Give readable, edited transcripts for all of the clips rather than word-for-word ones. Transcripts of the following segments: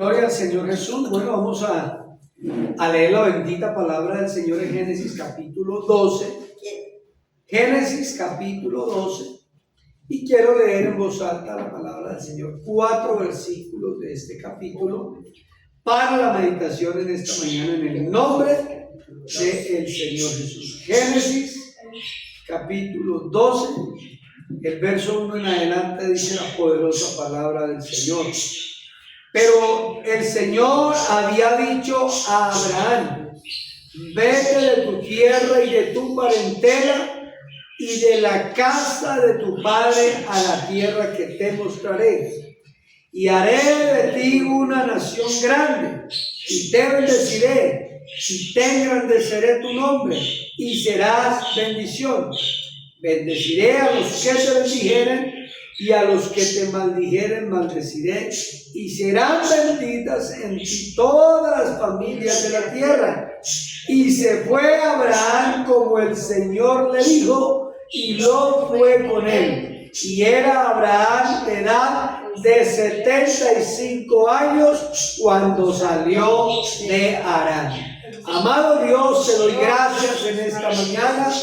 Gloria al Señor Jesús. Bueno, vamos a leer la bendita palabra del Señor en Génesis capítulo 12. Génesis capítulo 12. Y quiero leer en voz alta la palabra del Señor. 4 versículos de este capítulo para la meditación en esta mañana en el nombre del Señor Jesús. Génesis capítulo 12. El verso 1 en adelante dice la poderosa palabra del Señor. Pero el Señor había dicho a Abraham: vete de tu tierra y de tu parentela y de la casa de tu padre a la tierra que te mostraré. Y haré de ti una nación grande, y te bendeciré, y te engrandeceré tu nombre, y serás bendición. Bendeciré a los que te bendijeren, y a los que te maldijeren maldeciré, y serán benditas en ti todas las familias de la tierra. Y se fue Abraham como el Señor le dijo, y Lot fue con él. Y era Abraham de edad de 75 años cuando salió de Harán. Amado Dios, te doy gracias en esta mañana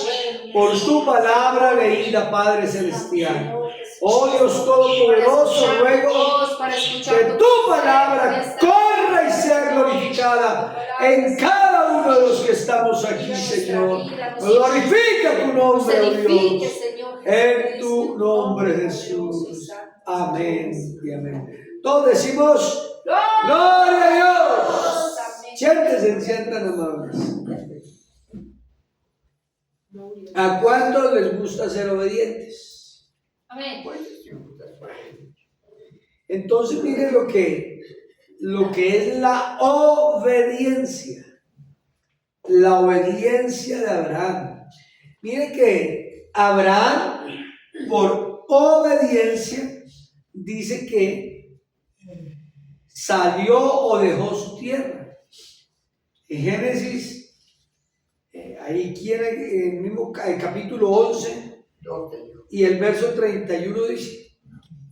por tu palabra leída, Padre Celestial. Oh Dios Todopoderoso, ruego que tu palabra corra y sea glorificada en cada uno de los que estamos aquí, Señor. Glorifica tu nombre, oh Dios, en tu nombre, Jesús. Amén y amén. Todos decimos gloria a Dios. Siéntense, sientan amables. ¿A cuántos les gusta ser obedientes? Amén. Entonces miren lo que es la obediencia. La obediencia de Abraham. Miren que Abraham, por obediencia, dice que salió o dejó su tierra. En Génesis, ahí quiere, en el mismo capítulo 11 y el verso 31 dice: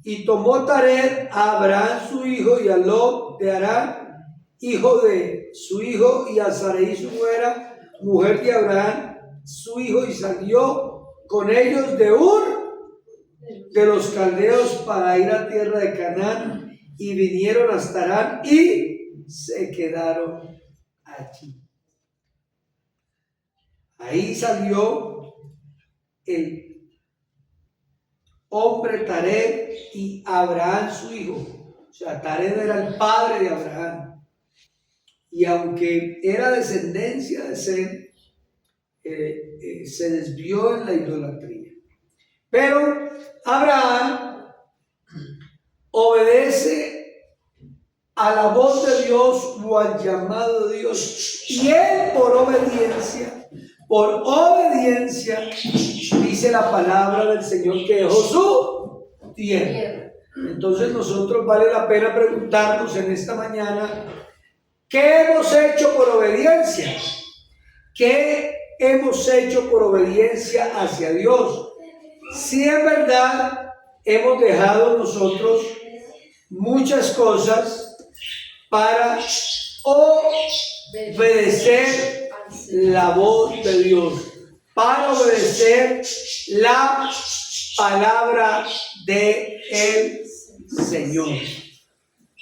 y tomó Taré a Abraham su hijo y a Lot de Harán, hijo de su hijo, y a Sarai su nuera, mujer de Abraham su hijo, y salió con ellos de Ur de los caldeos para ir a tierra de Canaán, y vinieron hasta Harán y se quedaron allí. Ahí salió el hombre Taré y Abraham su hijo. O sea, Taré era el padre de Abraham. Y aunque era descendencia de Sem, se desvió en la idolatría. Pero Abraham obedece a la voz de Dios o al llamado de Dios. Y él por obediencia, dice la palabra del Señor que dejó su tierra. Entonces nosotros vale la pena preguntarnos en esta mañana: ¿qué hemos hecho por obediencia? ¿Qué hemos hecho por obediencia hacia Dios? Si en verdad hemos dejado nosotros muchas cosas para obedecer la voz de Dios, para obedecer la palabra de el Señor.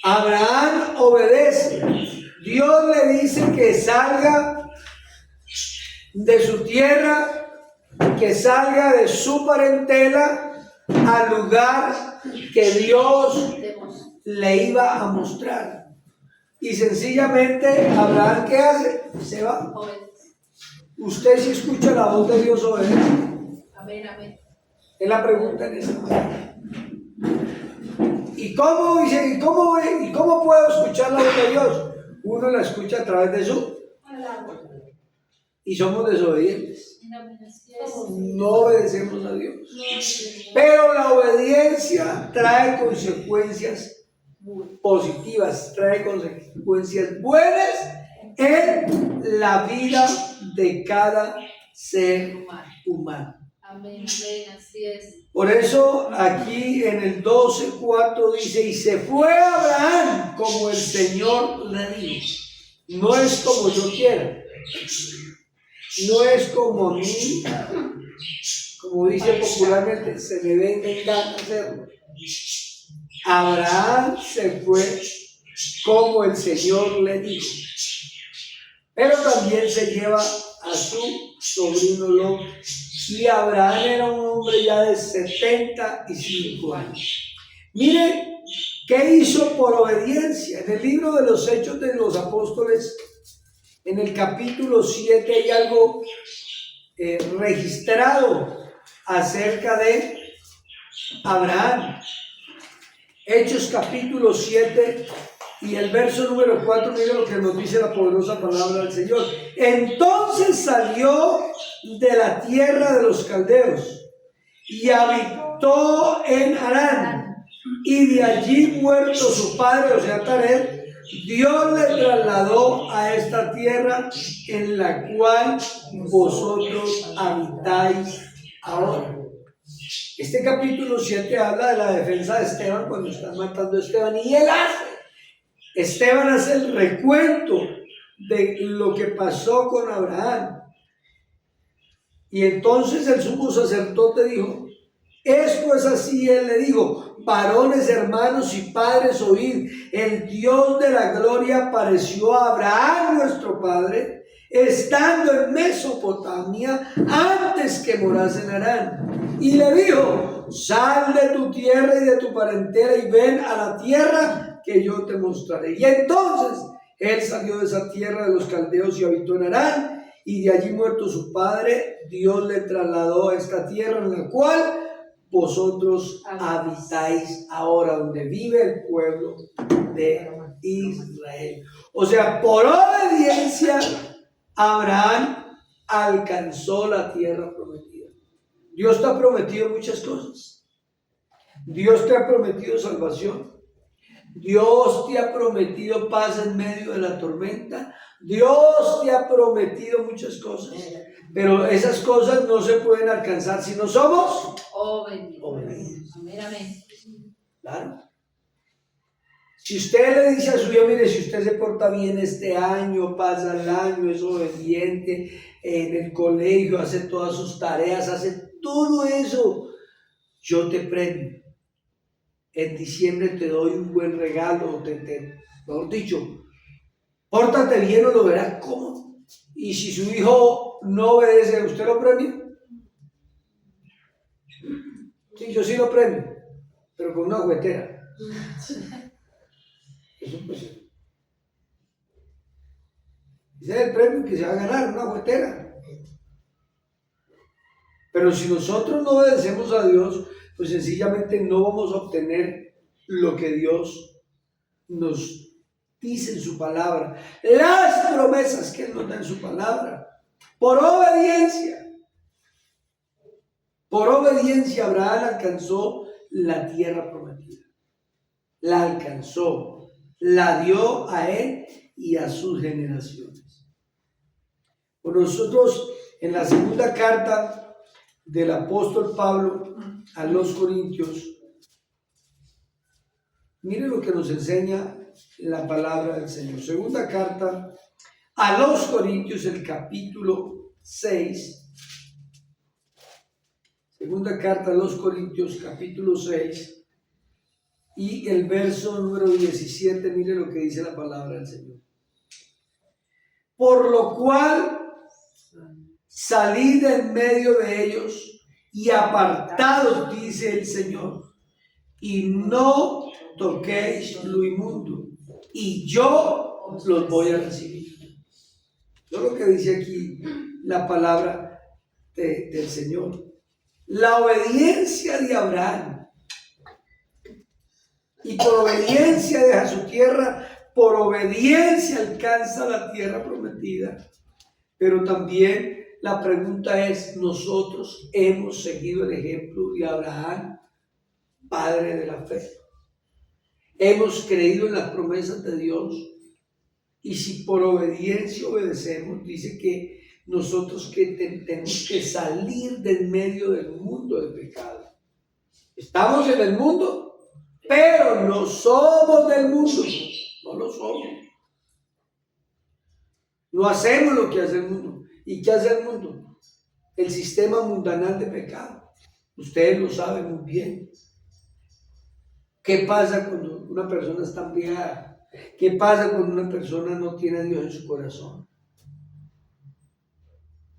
Abraham obedece. Dios le dice que salga de su tierra, que salga de su parentela al lugar que Dios le iba a mostrar. Y sencillamente Abraham, ¿qué hace? Se va. Usted, si escucha la voz de Dios, obedece. Amén, amén. Es la pregunta en esta mañana. ¿Y cómo puedo escuchar la voz de Dios? Uno la escucha a través de su palabra. Y somos desobedientes. No obedecemos a Dios. Pero la obediencia trae consecuencias positivas, trae consecuencias buenas en la vida de cada ser humano. Amén, amén, así es. Por eso aquí en el 12:4 dice, y se fue Abraham como el Señor le dijo. No es como yo quiera, no es como a mí, como dice popularmente, se me venga en gana hacerlo. Abraham se fue como el Señor le dijo. Pero también se lleva a su sobrino Lot. Y Abraham era un hombre ya de 75 años. Mire qué hizo por obediencia. En el libro de los Hechos de los Apóstoles, en el capítulo 7, hay algo registrado acerca de Abraham. Hechos capítulo 7 y el verso número 4, mire lo que nos dice la poderosa palabra del Señor. Entonces salió de la tierra de los caldeos y habitó en Harán, y de allí muerto su padre, o sea, Taré, Dios le trasladó a esta tierra en la cual vosotros habitáis ahora. Este capítulo 7 habla de la defensa de Esteban cuando están matando a Esteban, y Esteban hace el recuento de lo que pasó con Abraham. Y entonces el sumo sacerdote dijo, es pues así, él le dijo, varones, hermanos y padres, oíd, el Dios de la gloria apareció a Abraham nuestro padre, estando en Mesopotamia, antes que morase en Harán, y le dijo, sal de tu tierra y de tu parentela y ven a la tierra que yo te mostraré. Y entonces él salió de esa tierra de los caldeos y habitó en Harán, y de allí muerto su padre, Dios le trasladó a esta tierra en la cual vosotros habitáis ahora, donde vive el pueblo de Israel. O sea, por obediencia, Abraham alcanzó la tierra prometida. Dios te ha prometido muchas cosas. Dios te ha prometido salvación. Dios te ha prometido paz en medio de la tormenta. Dios te ha prometido muchas cosas. Pero esas cosas no se pueden alcanzar si no somos obedientes. Amén, amén. Claro. Si usted le dice a su hijo, mire, si usted se porta bien este año, pasa el año, es obediente en el colegio, hace todas sus tareas, hace todo eso, yo te premio. En diciembre te doy un buen regalo, mejor dicho, pórtate bien o lo verás cómo. Y si su hijo no obedece, ¿usted lo premia? Sí, yo sí lo premio, pero con una juguetera. Eso pues, ese es el premio que se va a ganar, una juguetera. Pero si nosotros no obedecemos a Dios, pues sencillamente no vamos a obtener lo que Dios nos dice en su palabra, las promesas que Él nos da en su palabra, por obediencia. Por obediencia Abraham alcanzó la tierra prometida. La alcanzó, la dio a él y a sus generaciones. Por nosotros, en la segunda carta del apóstol Pablo a los Corintios, mire lo que nos enseña la palabra del Señor. Segunda carta a los Corintios, el capítulo 6. Segunda carta a los Corintios, capítulo 6, y el verso número 17, mire lo que dice la palabra del Señor. Por lo cual, salid en medio de ellos y apartados, dice el Señor, y no toquéis lo inmundo, y yo los voy a recibir. Eso es lo que dice aquí la palabra del Señor. La obediencia de Abraham, y por obediencia deja su tierra, por obediencia alcanza la tierra prometida. Pero también la pregunta es, ¿nosotros hemos seguido el ejemplo de Abraham, padre de la fe? ¿Hemos creído en las promesas de Dios? Y si por obediencia obedecemos, dice que nosotros que tenemos que salir del medio del mundo del pecado. Estamos en el mundo, pero no somos del mundo. No lo somos. No hacemos lo que hace el mundo. ¿Y qué hace el mundo? El sistema mundanal de pecado. Ustedes lo saben muy bien. ¿Qué pasa cuando una persona está embriagada? ¿Qué pasa cuando una persona no tiene a Dios en su corazón?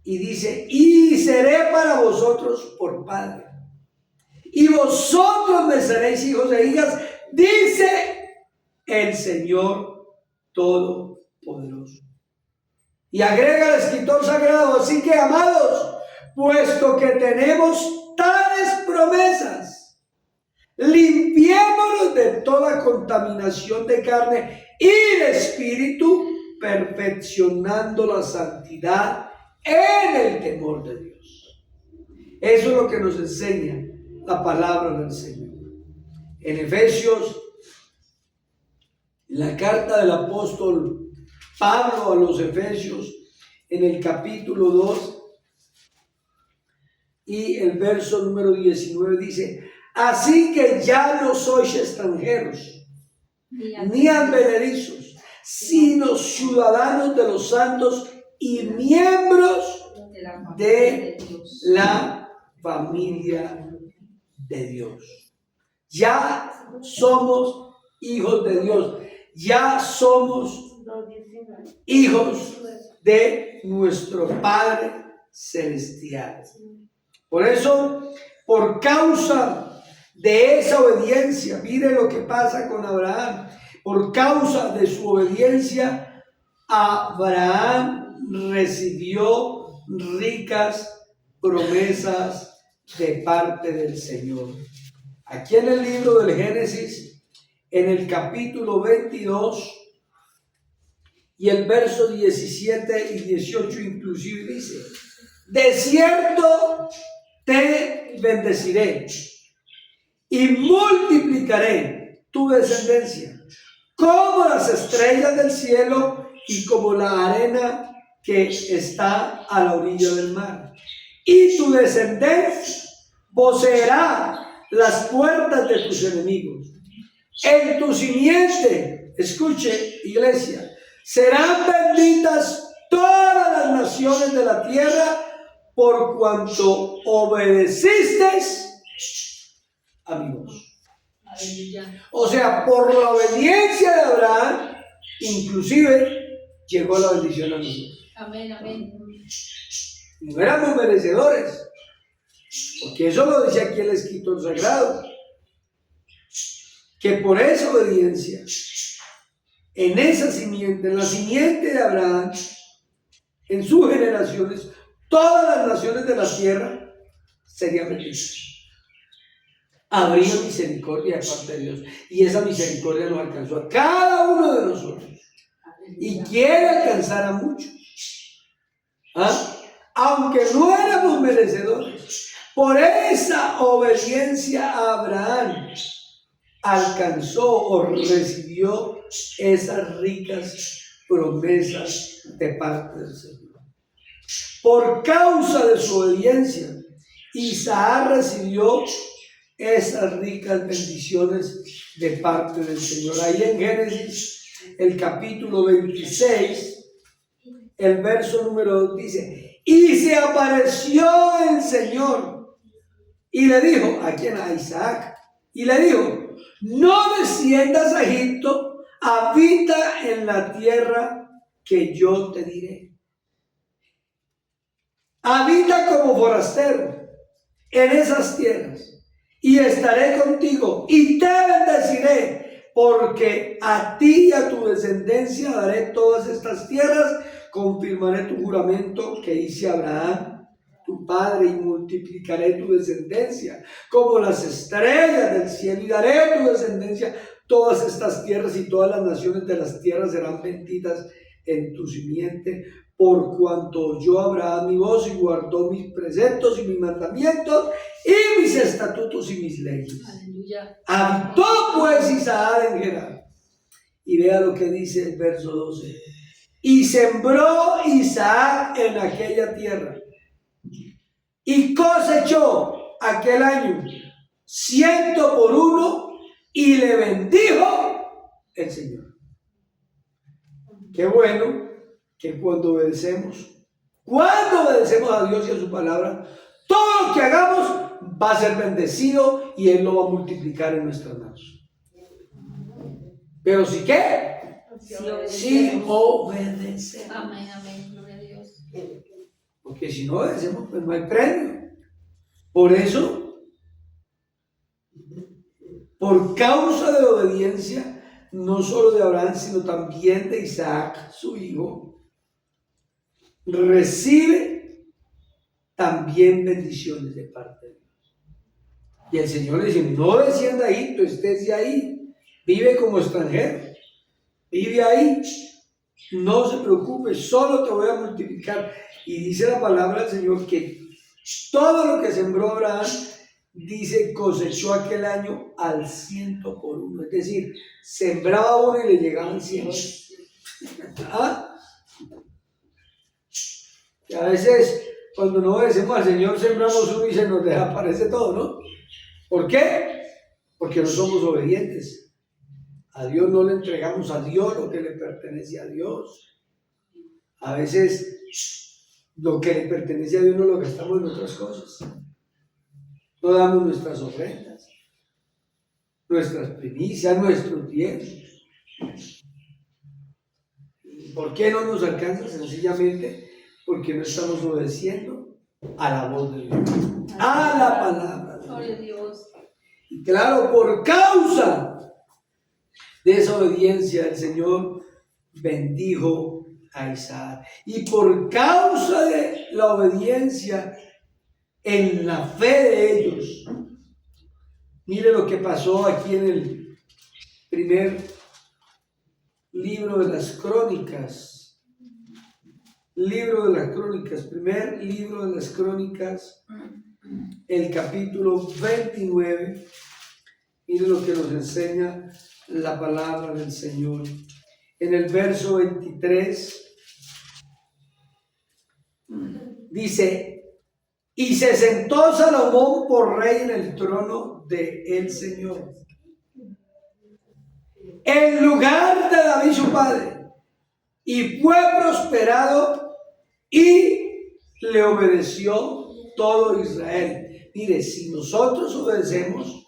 Y dice, y seré para vosotros por padre, y vosotros me seréis hijos e hijas, dice el Señor Todopoderoso. Y agrega el escritor sagrado, así que amados, puesto que tenemos tales promesas, limpiémonos de toda contaminación de carne y de espíritu, perfeccionando la santidad en el temor de Dios. Eso es lo que nos enseña la palabra del Señor. En Efesios, la carta del apóstol Pablo a los Efesios, en el capítulo 2 y el verso número 19 dice, así que ya no sois extranjeros, ni advenedizos, sino ciudadanos de los santos y miembros de la familia de Dios. Ya somos hijos de Dios, ya somos hijos de nuestro Padre Celestial. Por eso, por causa de esa obediencia, mire lo que pasa con Abraham. Por causa de su obediencia, Abraham recibió ricas promesas de parte del Señor. Aquí en el libro del Génesis, en el capítulo 22 y el verso 17 y 18 inclusive dice, de cierto te bendeciré y multiplicaré tu descendencia como las estrellas del cielo y como la arena que está a la orilla del mar. Y tu descendencia poseerá las puertas de tus enemigos. En tu simiente, escuche iglesia, serán benditas todas las naciones de la tierra por cuanto obedeciste a mi voz. O sea, por la obediencia de Abraham, inclusive llegó la bendición a nosotros. Amén, amén. No éramos merecedores, porque eso lo dice aquí el escritor sagrado, que por esa obediencia, en esa simiente, en la simiente de Abraham, en sus generaciones, todas las naciones de la tierra serían benditas. Habría misericordia de parte de Dios, y esa misericordia nos alcanzó a cada uno de nosotros y quiere alcanzar a muchos. Aunque no éramos merecedores, por esa obediencia a Abraham alcanzó o recibió esas ricas promesas de parte del Señor. Por causa de su obediencia, Isaac recibió esas ricas bendiciones de parte del Señor. Ahí en Génesis, el capítulo 26, el verso número 2 dice, y se apareció el Señor y le dijo, ¿a quién? A Isaac. Y le dijo, no desciendas a Egipto, habita en la tierra que yo te diré. Habita como forastero en esas tierras y estaré contigo y te bendeciré, porque a ti y a tu descendencia daré todas estas tierras, confirmaré tu juramento que hice a Abraham, tu padre, y multiplicaré tu descendencia como las estrellas del cielo, y daré a tu descendencia todas estas tierras, y todas las naciones de las tierras serán benditas en tu simiente, por cuanto oyó Abraham mi voz y guardó mis preceptos y mis mandamientos y mis estatutos y mis leyes. Aleluya. Habitó pues Isaac en Gerar. Y vea lo que dice el verso 12. Y sembró Isaac en aquella tierra, y cosechó aquel año 100 por 1, y le bendijo el Señor. Qué bueno que cuando obedecemos a Dios y a su palabra, todo lo que hagamos va a ser bendecido y Él lo va a multiplicar en nuestras manos. Pero si qué, si obedecemos. Amén, amén, gloria a Dios. Porque si no obedecemos, pues no hay premio. Por eso, por causa de la obediencia, no solo de Abraham, sino también de Isaac, su hijo, recibe también bendiciones de parte de Dios. Y el Señor le dice: no descienda ahí, tú estés de ahí, vive como extranjero, vive ahí, no se preocupe, solo te voy a multiplicar. Y dice la palabra del Señor que todo lo que sembró Abraham, dice, cosechó aquel año al 100 por 1. Es decir, sembraba uno y le llegaban 100. ¿Ah? Y a veces, cuando no obedecemos al Señor, sembramos uno y se nos desaparece todo, ¿no? ¿Por qué? Porque no somos obedientes. A Dios no le entregamos a Dios lo que le pertenece a Dios. A veces lo que le pertenece a Dios no lo gastamos en otras cosas. No damos nuestras ofrendas, nuestras primicias, nuestros diezmos. ¿Por qué no nos alcanza? Sencillamente porque no estamos obedeciendo a la voz de Dios, a la palabra de Dios. Gloria a Dios. Y claro, por causa de esa obediencia, el Señor bendijo a Isaac. Y por causa de la obediencia en la fe de ellos, mire lo que pasó aquí en el primer libro de las Crónicas. Primer libro de las Crónicas, el capítulo 29. Mire lo que nos enseña la palabra del Señor. En el verso 23 dice: y se sentó Salomón por rey en el trono de el Señor, en lugar de David su padre, y fue prosperado y le obedeció todo Israel. Mire, si nosotros obedecemos,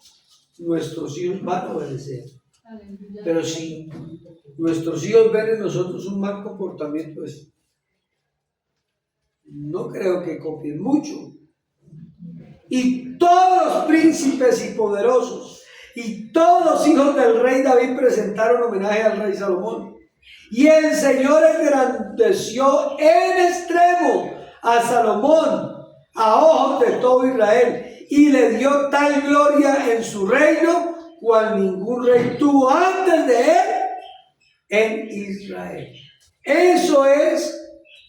nuestros hijos van a obedecer. Aleluya. Pero si nuestros hijos ven en nosotros un mal comportamiento, pues no creo que copien mucho. Y todos los príncipes y poderosos y todos los hijos del rey David presentaron homenaje al rey Salomón. Y el Señor engrandeció en extremo a Salomón a ojos de todo Israel, y le dio tal gloria en su reino cual ningún rey tuvo antes de él en Israel. Eso es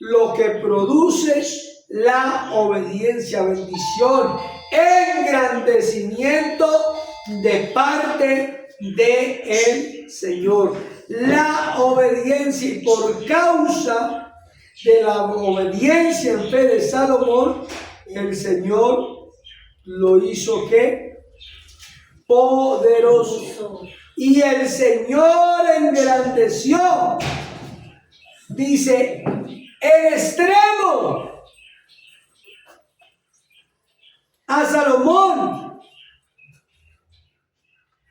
lo que produce la obediencia: bendición, engrandecimiento de parte del Señor. La obediencia, y por causa de la obediencia en fe de Salomón, el Señor lo hizo ¿qué? Poderoso. Y el Señor engrandeció, dice, en extremo a Salomón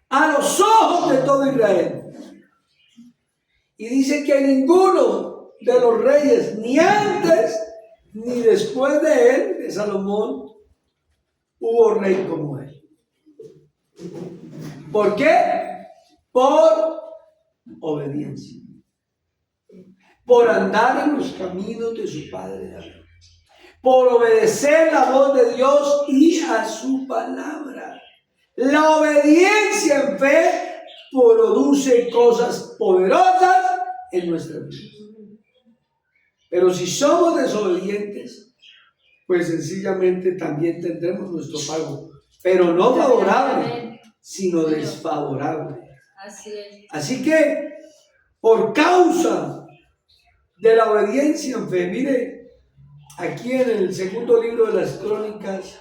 a los ojos de todo Israel. Y dice que ninguno de los reyes, ni antes ni después de él, de Salomón, hubo rey como él. ¿Por qué? Por obediencia, por andar en los caminos de su padre David, por obedecer la voz de Dios y a su palabra. La obediencia en fe produce cosas poderosas en nuestra vida. Pero si somos desobedientes, pues sencillamente también tendremos nuestro pago, pero no favorable, sino desfavorable. Así es. Así que, por causa de la obediencia en fe. Mire, aquí en el segundo libro de las Crónicas,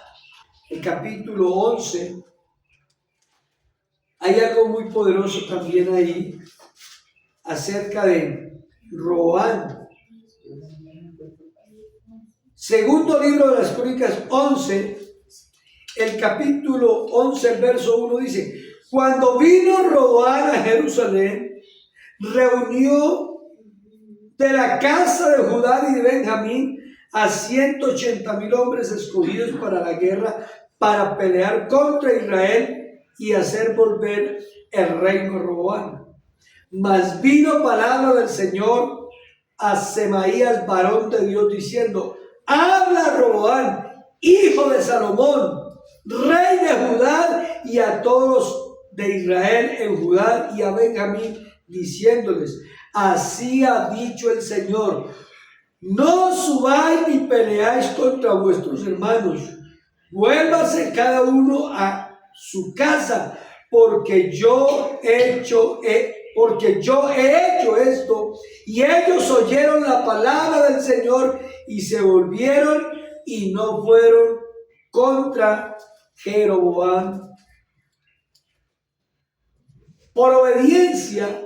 el capítulo 11, hay algo muy poderoso también ahí acerca de Roboam. Segundo libro de las Crónicas 11, el capítulo 11, el verso 1 dice: cuando vino Roboam a Jerusalén, reunió de la casa de Judá y de Benjamín a 180,000 hombres escogidos para la guerra, para pelear contra Israel y hacer volver el reino a Roboam. Mas vino palabra del Señor a Semaías, varón de Dios, diciendo: habla Roboam, hijo de Salomón, rey de Judá, y a todos de Israel en Judá y a Benjamín, diciéndoles: así ha dicho el Señor, no subáis ni peleáis contra vuestros hermanos, vuélvase cada uno a su casa, porque yo he hecho esto. Y ellos oyeron la palabra del Señor y se volvieron y no fueron contra Jeroboam. Por obediencia,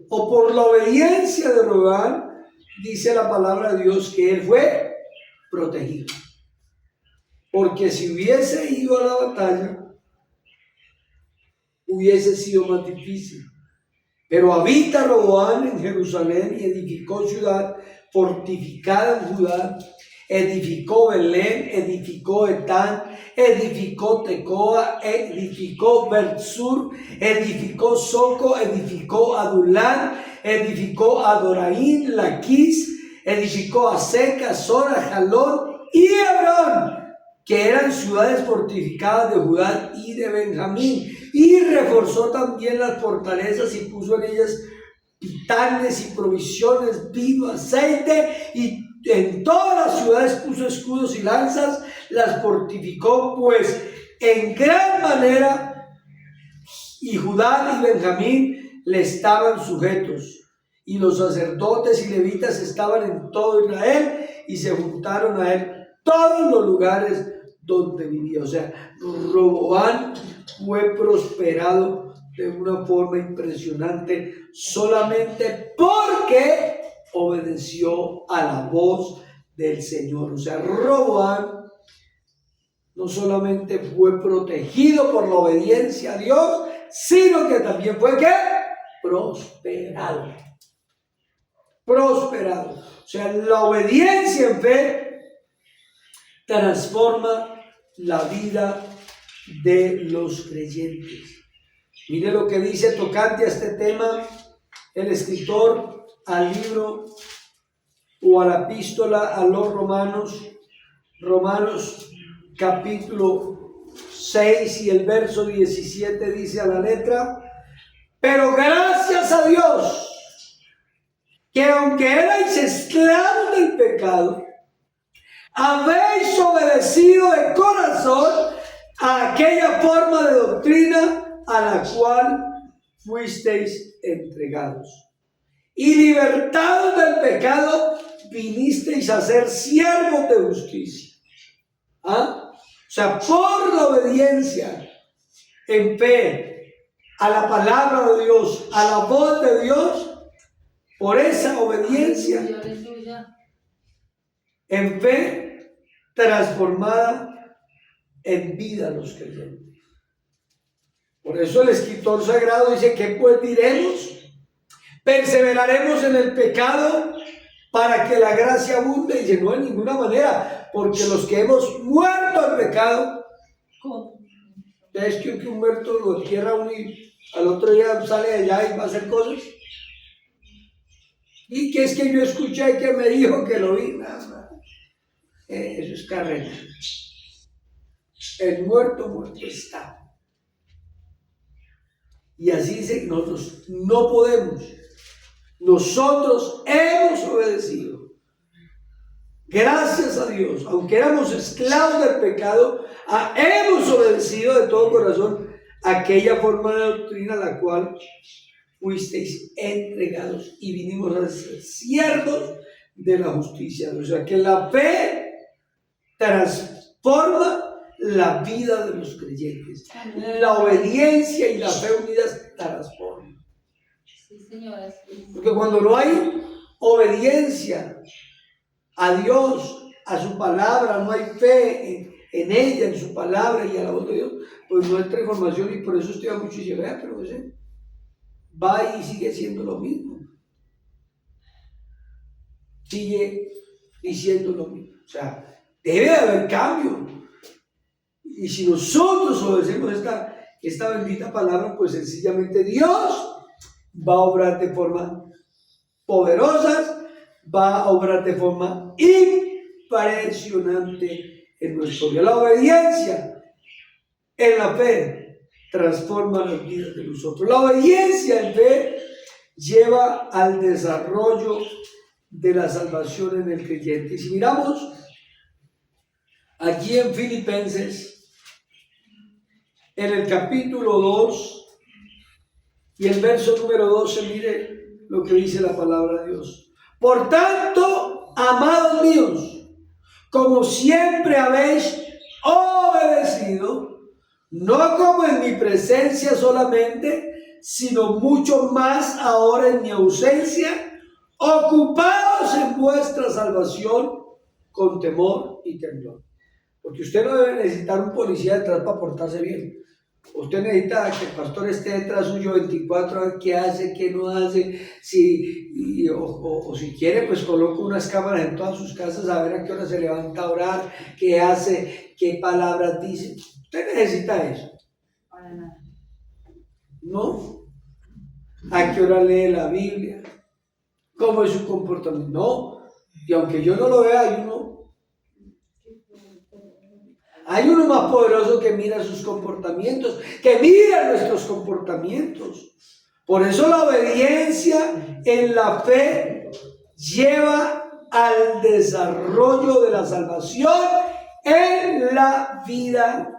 o por la obediencia de Roboam, dice la palabra de Dios que él fue protegido. Porque si hubiese ido a la batalla, hubiese sido más difícil. Pero habita Roboam en Jerusalén y edificó ciudad fortificada en Judá, edificó Belén, edificó Etán, edificó Tecoa, edificó Bersur, edificó Soco, edificó Adulán, edificó Adoraín, Laquis, edificó Aseca, Zora, Jalón y Hebrón, que eran ciudades fortificadas de Judá y de Benjamín, y reforzó también las fortalezas y puso en ellas pitanes y provisiones, vino, aceite, y en todas las ciudades puso escudos y lanzas, las fortificó pues en gran manera, y Judá y Benjamín le estaban sujetos, y los sacerdotes y levitas estaban en todo Israel, y se juntaron a él todos los lugares donde vivía. O sea, Roboam fue prosperado de una forma impresionante solamente porque obedeció a la voz del Señor. O sea, Roboam no solamente fue protegido por la obediencia a Dios, sino que también fue ¿qué? Prosperado. Prosperado. O sea, la obediencia en fe transforma la vida de los creyentes. Mire lo que dice tocante a este tema el escritor al libro o a la epístola a los Romanos, Romanos capítulo 6 y el verso 17 dice a la letra: pero gracias a Dios, que aunque erais esclavos del pecado, habéis obedecido de corazón a aquella forma de doctrina a la cual fuisteis entregados, y libertados del pecado vinisteis a ser siervos de justicia. O sea, por la obediencia en fe a la palabra de Dios, a la voz de Dios, por esa obediencia en fe transformada en vida a los creyentes. Por eso el escritor sagrado dice: ¿qué pues diremos? ¿Perseveraremos en el pecado para que la gracia abunde? Y dice: no, de ninguna manera, porque los que hemos muerto al pecado, es que un muerto lo entierra uno y al otro día sale de allá y va a hacer cosas. Y que es que yo escuché que me dijo que lo vi, nada. Eso es carrera. El muerto está. Y así dice: nosotros no podemos. Nosotros hemos obedecido. Gracias a Dios, aunque éramos esclavos del pecado, hemos obedecido de todo corazón aquella forma de doctrina a la cual fuisteis entregados y vinimos a ser siervos de la justicia. O sea que la fe transforma la vida de los creyentes. La obediencia y la fe unidas transforman. Sí, señora. Sí. Porque cuando no hay obediencia a Dios, a su palabra, no hay fe en ella, en su palabra y a la voz de Dios, pues no hay transformación. Y por eso estudia mucho y dice, vea, pero ese va y sigue siendo lo mismo. Sigue diciendo lo mismo. O sea, debe haber cambio. Y si nosotros obedecemos esta bendita palabra, pues sencillamente Dios va a obrar de forma poderosa, va a obrar de forma impresionante en nuestra vida. La obediencia en la fe transforma las vidas de nosotros. La obediencia en fe lleva al desarrollo de la salvación en el creyente. Y si miramos aquí en Filipenses, en el capítulo 2 y el verso número 12, mire lo que dice la palabra de Dios. Por tanto, amados míos, como siempre habéis obedecido, no como en mi presencia solamente, sino mucho más ahora en mi ausencia, ocupados en vuestra salvación con temor y temblor. Porque usted no debe necesitar un policía detrás para portarse bien. Usted necesita que el pastor esté detrás suyo 24 horas, qué hace, qué no hace, o si quiere, pues coloca unas cámaras en todas sus casas a ver a qué hora se levanta a orar, qué hace, qué palabras dice. Usted necesita eso. Para nada. ¿No? ¿A qué hora lee la Biblia? ¿Cómo es su comportamiento? No. Y aunque yo no lo vea, hay uno más poderoso que mira sus comportamientos, que mira nuestros comportamientos. Por eso la obediencia en la fe lleva al desarrollo de la salvación en la vida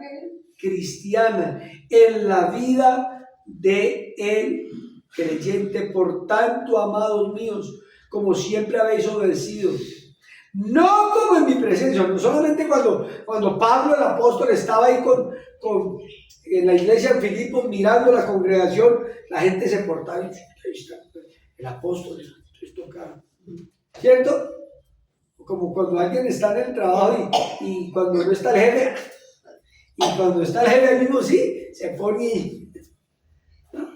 cristiana, en la vida del creyente. Por tanto, amados míos, como siempre habéis obedecido, no como en mi presencia, no solamente cuando Pablo el apóstol estaba ahí en la iglesia en Filipos mirando la congregación, la gente se portaba y ahí está el apóstol, esto acá, ¿cierto? Como cuando alguien está en el trabajo y cuando no está el jefe, y cuando está el jefe mismo sí, se pone, ¿no?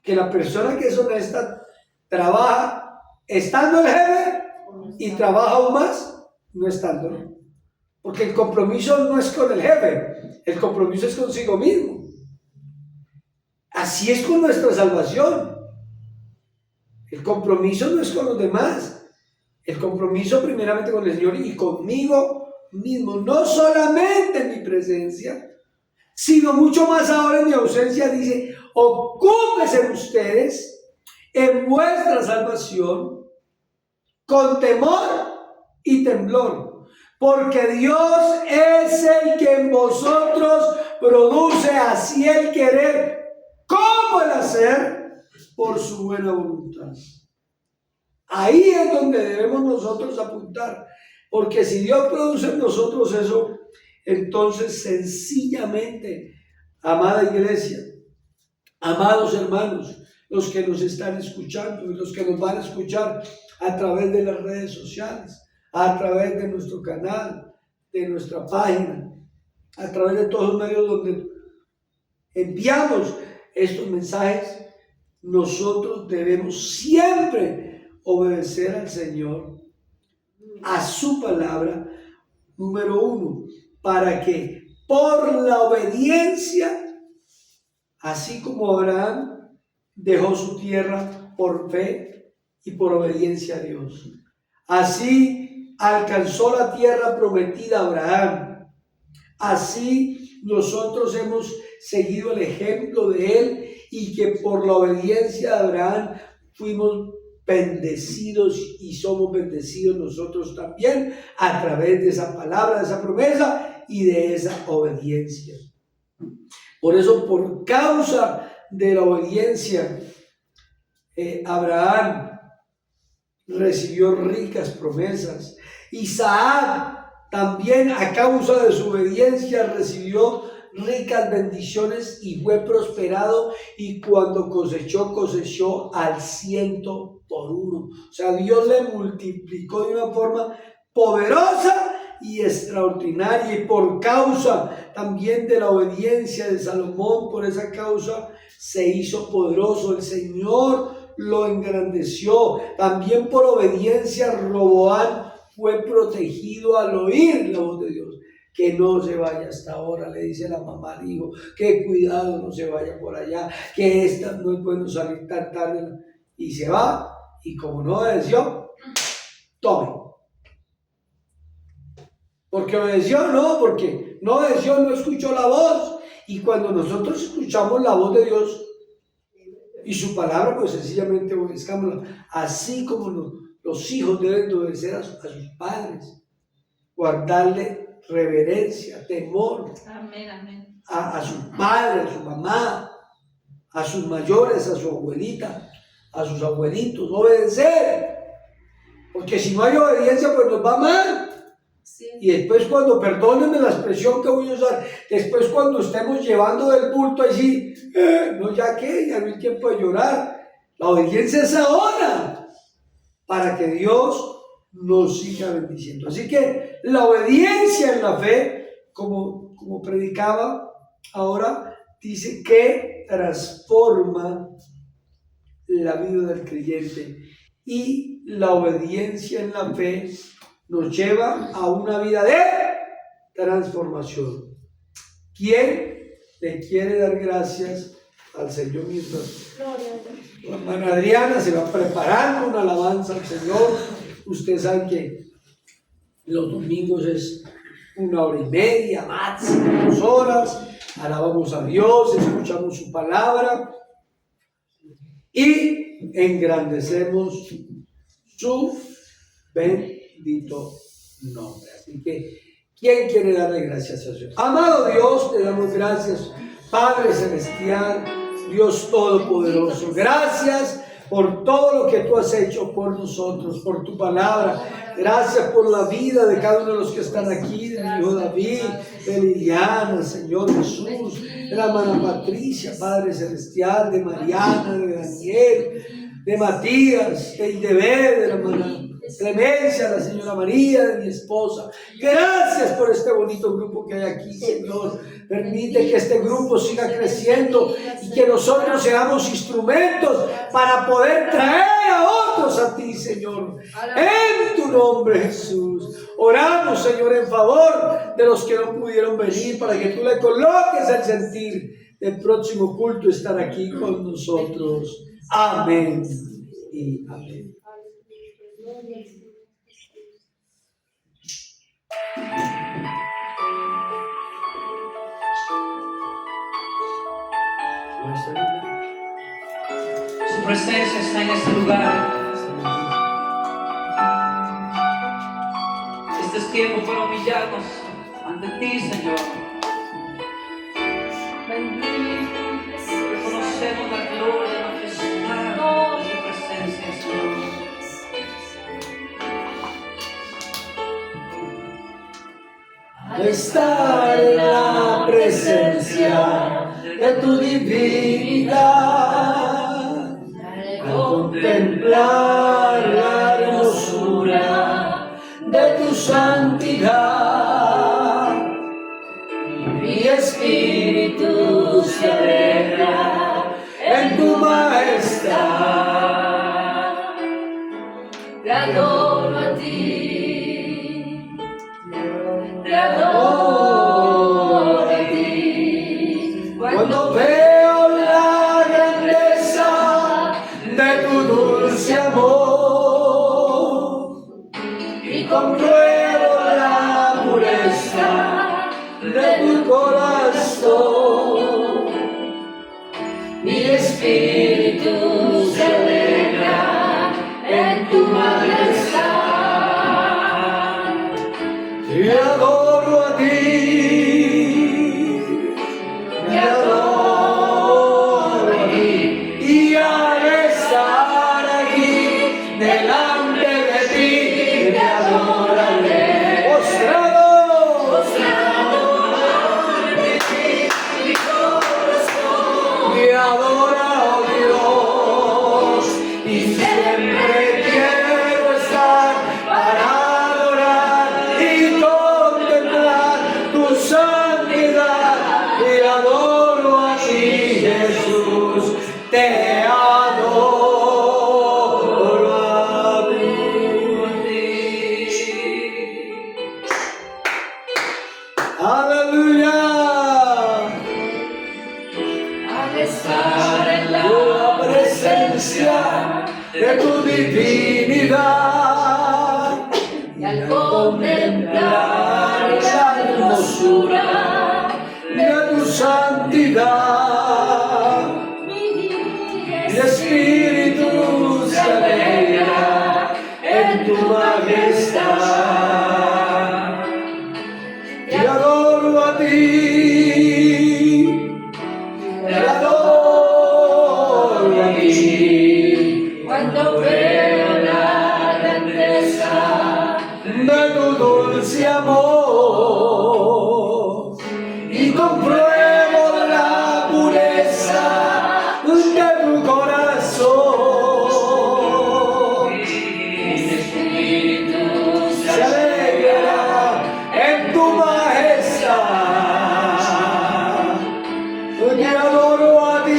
Que la persona que es honesta trabaja estando el jefe y trabaja aún más no estándolo. Porque el compromiso no es con el jefe, el compromiso es consigo mismo. Así es con nuestra salvación. El compromiso no es con los demás, el compromiso primeramente con el Señor y conmigo mismo, no solamente en mi presencia, sino mucho más ahora en mi ausencia. Dice, ocúpense ustedes en vuestra salvación con temor y temblor, porque Dios es el que en vosotros produce así el querer como el hacer por su buena voluntad. Ahí es donde debemos nosotros apuntar, porque si Dios produce en nosotros eso, entonces sencillamente, amada iglesia, amados hermanos, los que nos están escuchando y los que nos van a escuchar a través de las redes sociales, a través de nuestro canal, de nuestra página, a través de todos los medios donde enviamos estos mensajes, nosotros debemos siempre obedecer al Señor, a su palabra, número uno, para que por la obediencia, así como Abraham dejó su tierra por fe y por obediencia a Dios, así alcanzó la tierra prometida a Abraham. Así nosotros hemos seguido el ejemplo de él y que por la obediencia de Abraham fuimos bendecidos y somos bendecidos nosotros también a través de esa palabra, de esa promesa y de esa obediencia. Por eso, por causa de la obediencia Abraham recibió ricas promesas. Isaac también, a causa de su obediencia, recibió ricas bendiciones y fue prosperado, y cuando cosechó al 100 por 1. O sea, Dios le multiplicó de una forma poderosa y extraordinaria, y por causa también de la obediencia de Salomón, por esa causa se hizo poderoso. El Señor lo engrandeció. También por obediencia Roboam fue protegido al oír la voz de Dios. Que no se vaya hasta ahora, le dice la mamá al hijo, que cuidado, no se vaya por allá, que esta no es bueno salir tan tarde. Y se va, y como no obedeció, tome. Porque obedeció, no, porque no obedeció, no escuchó la voz. Y cuando nosotros escuchamos la voz de Dios y su palabra, pues sencillamente obedezcámosla. Así como los hijos deben de obedecer a sus padres, guardarle reverencia, temor. Amén, amén. A su padre, a su mamá, a sus mayores, a su abuelita, a sus abuelitos, obedecer. Porque si no hay obediencia, pues nos va mal. Sí. Y después, cuando, perdónenme la expresión que voy a usar, después cuando estemos llevando del culto allí, no, ya no hay tiempo de llorar. La obediencia es ahora, para que Dios nos siga bendiciendo. Así que la obediencia en la fe, como predicaba ahora, dice que transforma la vida del creyente, y la obediencia en la fe nos lleva a una vida de transformación. ¿Quién le quiere dar gracias al Señor mientras la hermana Adriana se va preparando una alabanza al Señor? Ustedes saben que los domingos es 1 hora y media, máximo 2 horas. Alabamos a Dios, escuchamos su palabra y engrandecemos su bendito nombre. Así que, ¿quién quiere darle gracias a Dios? Amado Dios, te damos gracias, Padre Celestial, Dios Todopoderoso. Gracias por todo lo que tú has hecho por nosotros, por tu palabra. Gracias por la vida de cada uno de los que están aquí, de mi hijo David, de Liliana, Señor Jesús, de la hermana Patricia, Padre Celestial, de Mariana, de Daniel, de Matías, de Indebé, de la hermana Clemencia, la señora María, de mi esposa. Gracias por este bonito grupo que hay aquí, Señor. Permite que este grupo siga creciendo y que nosotros seamos instrumentos para poder traer a otros a ti, Señor. En tu nombre, Jesús. Oramos, Señor, en favor de los que no pudieron venir, para que tú le coloques el sentir del próximo culto estar aquí con nosotros. Amén y amén. Su presencia está en este lugar. Este es tiempo para humillarnos ante ti, Señor. Reconocemos la gloria, la majestad de tu presencia, Señor. Al estar en la presencia de tu divinidad, al contemplar la hermosura de tu santidad, mi espíritu se alegra en tu majestad. Te adoro a ti, te adoro a ti. Cuando veo la grandeza de tu dulce amor y compruebo la pureza de tu corazón, mi espíritu se alegra en tu majestad. Te adoro a ti, te adoro a ti, y al estar delante de ti te adoraré. Postrado ante ti, mi corazón me adora, oh Dios, y siempre quiero estar para adorar y contemplar tu santidad. Te adoro a ti, Jesús, te adoro a ti. Aleluya. Al estar en La presencia de tu divinidad y al contemplar la hermosura de tu santidad, mi espíritu se alegra en tu majestad. Te adoro a ti, te adoro a ti. Cuando veo la grandeza De tu dulce amor y compruebo la pureza de tu corazón. mi espíritu Se alegrará en tu majestad. Te adoro a ti,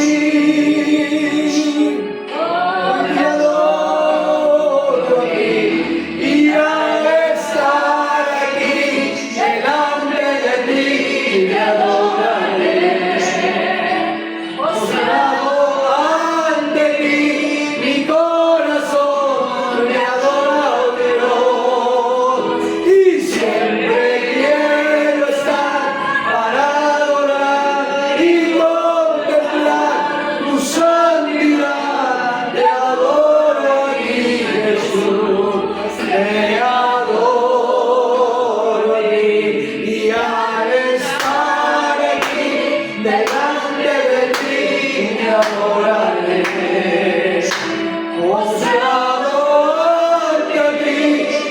te adoro a ti, y al estar aquí delante de ti te adoraré. Postrado ante ti, mi corazón me adora, oh Dios, y siempre quiero estar para adorar y contemplar tu santidad. Te adoro a ti, Jesús, te adoro a ti, y al estar aquí delante de ti te adoraré. Postrado ante ti,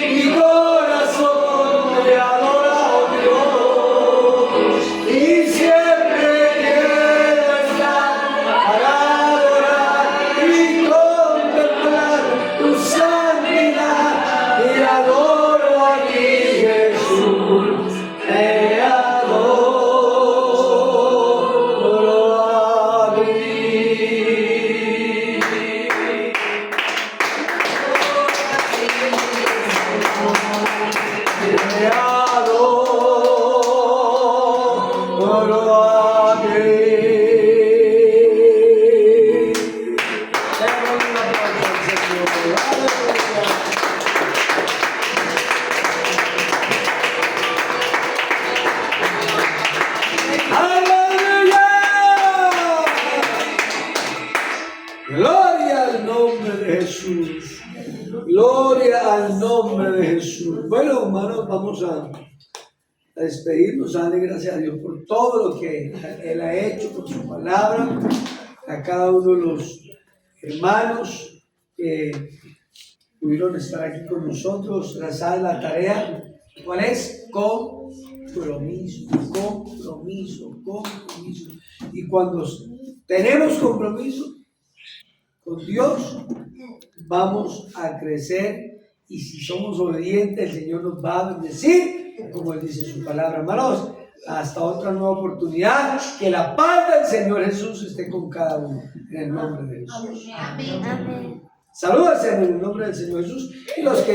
mi corazón te adora, oh Dios, y siempre quiero estar para adorar y contemplar tu santidad. Te adoro a ti, Jesús, te adoro a ti. Te adoro a ti. Démosle un aplauso al Señor. Aleluya. ¡Aleluya! Gloria al nombre de Jesús. Gloria al nombre de Jesús. Bueno, hermanos, vamos a despedirnos. Dale gracias a Dios por todo lo que Él ha hecho, por su palabra, a cada uno de los hermanos que pudieron estar aquí con nosotros. Trazar la tarea. ¿Cuál es? Compromiso, compromiso, compromiso. Y cuando tenemos compromiso con Dios, vamos a crecer, y si somos obedientes, el Señor nos va a bendecir, como Él dice en su palabra. Hermanos, hasta otra nueva oportunidad. Que la paz del Señor Jesús esté con cada uno, en el nombre de Jesús. Amén. Salúdense en el nombre del Señor Jesús, y los que